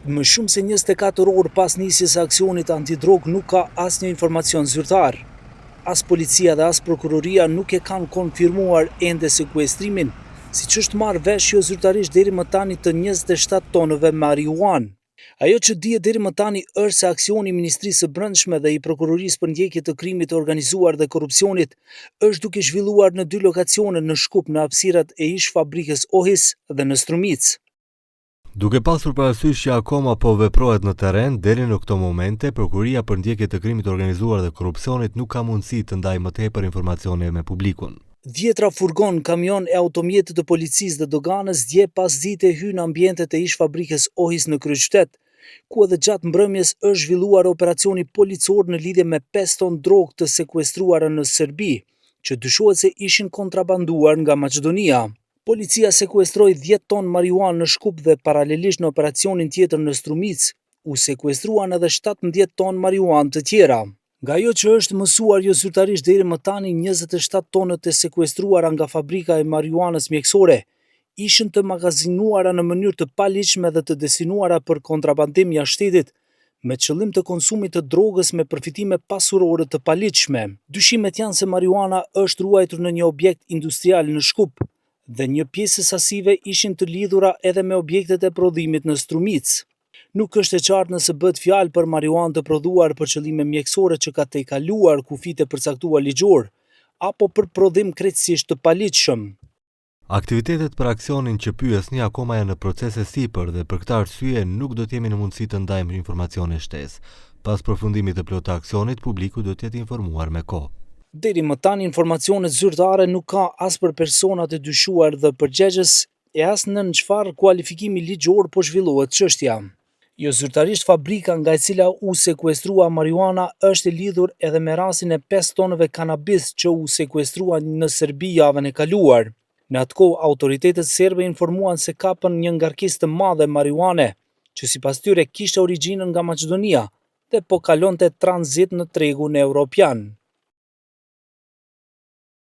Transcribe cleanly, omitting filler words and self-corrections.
Më shumë se 24 orë pas nisjes së aksionit antidrog nuk ka asnjë informacion zyrtar. As policia dhe as prokuroria nuk e kanë konfirmuar ende sekuestrimin, siç është marrë vesh jo zyrtarisht deri më tani të 27 tonëve marijuanë. Ajo që dihet deri më tani është se aksioni i Ministrisë së Brendshme dhe i Prokurorisë për ndjekje të krimit të organizuar dhe korrupsionit është duke zhvilluar në 2 lokacione në Shkup në hapësirat e ish fabrikës Ohis dhe në Strumicë. Duke pasur parasysh që akoma po veprohet në terren, deri në këto momente, Prokuria për ndjekje të krimit të organizuar dhe korrupsionit nuk ka mundësi të ndajë më tepër informacione me publikun. 10 furgon, kamion e automjetet të policisë dhe doganës dje pas dite hynë në ambientet e ish fabrikës Ohis në kryeqytet, ku edhe gjatë mbrëmjes është zhvilluar operacioni policor në lidhje me 5 ton drogë të sekuestruara në Serbi, që dyshohet se ishin kontrabanduar nga Maqedonia. Policia sekuestroi 10 ton marijuanë në Shkup dhe paralelisht në operacionin tjetër në Strumicë, u sekuestruan edhe 17 ton marijuanë të tjera. Nga ajo që është mësuar jo zyrtarisht deri më tani, 27 tonët e sekuestruara nga fabrika e marijuanës mjekësore ishin të magazinuara në mënyrë të paligjshme dhe të destinuara për kontrabandim jashtë shtetit, me qëllim të konsumit të drogës me përfitime pasurore të paligjshme. Dyshimet janë se marijuana është ruajtur në një objekt industrial në Shkup, dhe një pjesë e sasive ishin të lidhura edhe me objektet e prodhimit në Strumicë. Nuk është e qartë nëse bëhet fjalë për marijuanë të prodhuar për qëllime mjekësore që ka tejkaluar kufit e përcaktuar ligjor, apo për prodhim krejtësisht të paligjshëm. Aktivitetet për aksionin që pyesni akoma janë në procese sipër dhe për këtë arsye nuk do të jemi në mundësi të ndajmë informacione shtesë. Pas përfundimit të plotë të aksionit, publiku do të jetë informuar me kohë. Deri më tani informacionet zyrtare nuk ka as për personat e dyshuar dhe përgjegjës e as në çfarë kualifikimi ligjor po zhvillohet çështja. Jo zyrtarisht fabrika nga e cila u sekuestrua marijuana është e lidhur edhe me rastin e 5 tonëve kanabis që u sekuestrua në Serbi javën e kaluar. Në atë kohë, autoritetet serbe informuan se kapën një ngarkesë të madhe marijuane, që sipas tyre kishte origjinën nga Maqedonia dhe po kalonte tranzit në tregun evropian.